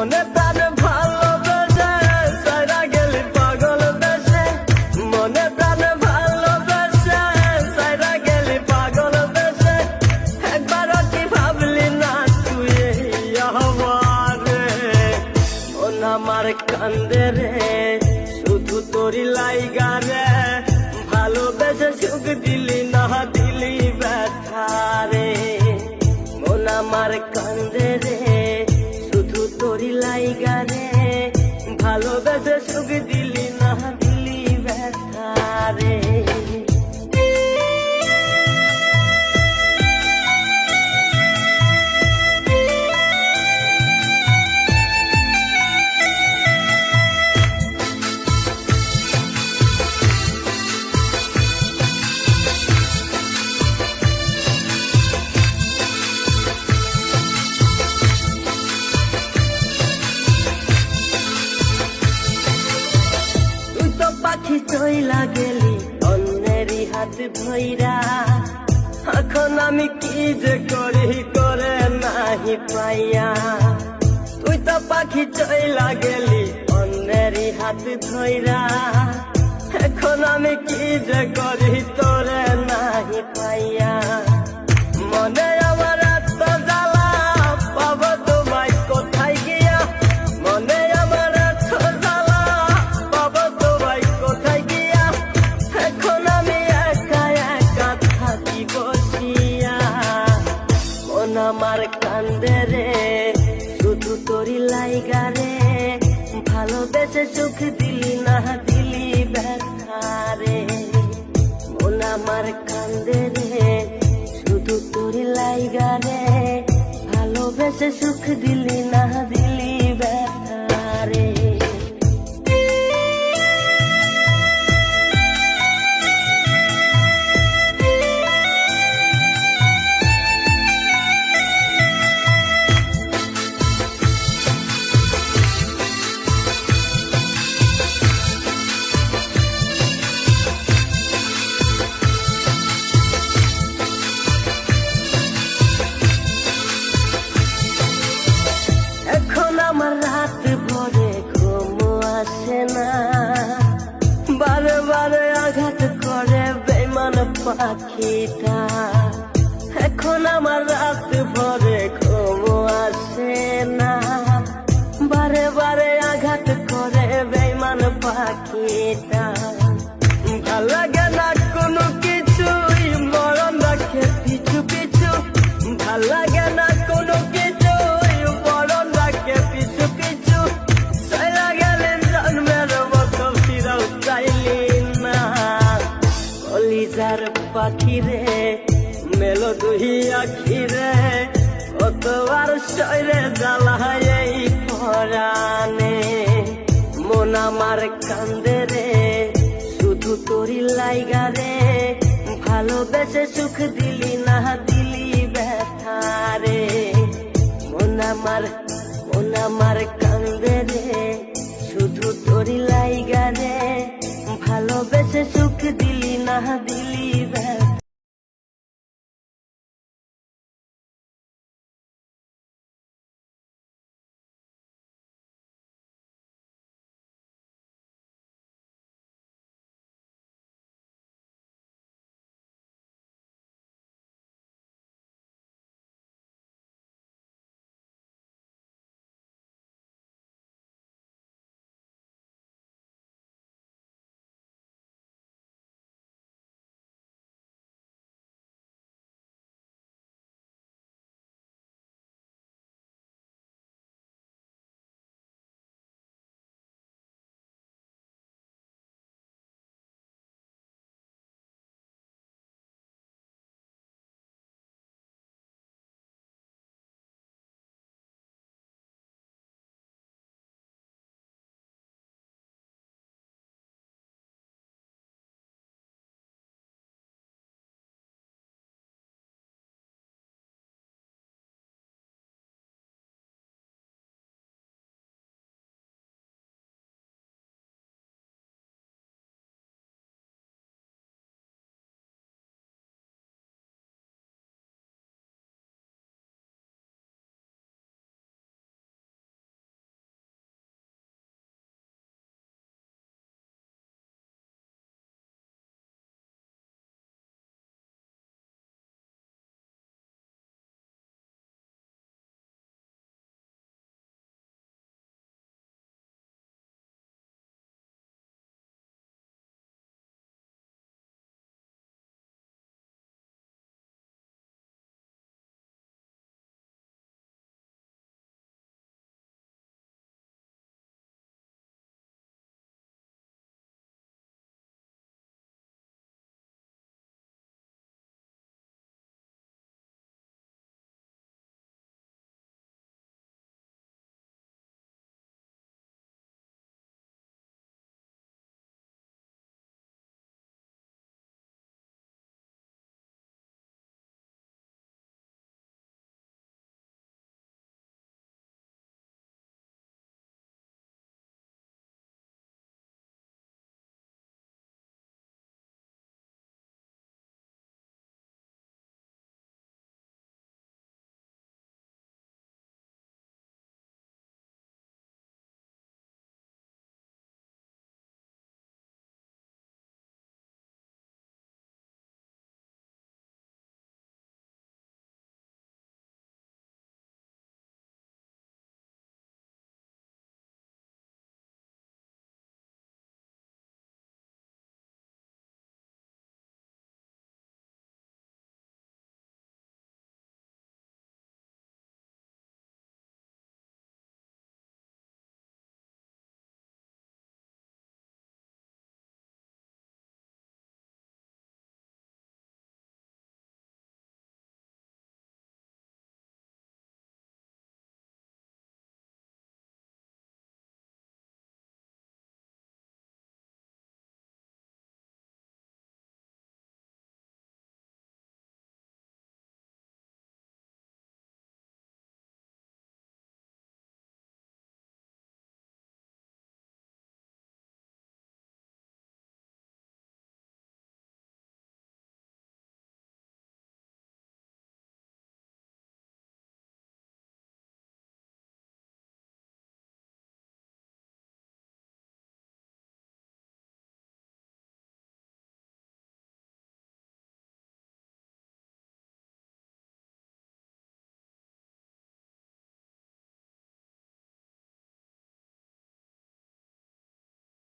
মনে প্রাণ ভালোবেসে সাইরা গেলি পাগল দেশে, মনে প্রাণ ভালোবেসে সাইরা গেলি পাগল দেশে। একবারও কি ভাবলি না তুই আমারে? মন আমার কান্দে রে শুধু তোরি লাইগা রে, ভালোবেসে সুখ দিলি না দিলি ব্যথা রে। মন আমার কান্দে রে শুধু তোরি লাইগা রে, ভালোবেসে সুখ দিলি না দিলি ব্যথা রে। পাখি চইলা গেলি অন্যেরই হাত ধইরা, এখন আমি কি যে করি করে নাহি পাইয়া। তুই তো পাখি চইলা গেলি অন্যেরই হাত ধইরা, এখন আমি কি যে করি তোরে নাহি পাইয়া। মনে আমার এত জ্বালা পাবো তোমায় কোথায় গিয়া, মনে আমার এত জ্বালা পাবো তোমায় কোথায় গিয়া। এখন আমি একা একা থাকি বসিয়া, মন আমার কান্দে রে শুধু তোরি লাইগা রে, ভালোবেসে সুখ দিলি না দিলি ব্যথা রে। মন আমার কান্দে রে শুধু তোরি লাইগা রে, ভালোবেসে সুখ দিলি না দিলি ব্যথা রে। আমার রাত ভরে ঘুম আসে না, বারে বারে আঘাত করে বেমান পাখিটা। এখন আমার রাত ভরে ঘুম আসে না, বারে বারে আঘাত করে বেমান পাখিটা। ভাল লাগে না কোনো কিছুই মরণ রাখে পিছু পিছু, ভাল লাগে না কোনো কিছু মরণ রাখে পিছু পিছু। চইলা গেলি জন্মের মতো ফিরাও চাইলি না, কলিজার পাখি রে মেলো দুই আখি রে, কতবার শরীরে জ্বালায় এই পরাণে। মন আমার কান্দে রে শুধু তোরি লাইগা রে, ভালোবেসে সুখ দিলি না দিলি ব্যথা রে। মন আমার কান্দে রে শুধু তোরি লাইগা রে, ভালোবেসে সুখ দিলি না দিলি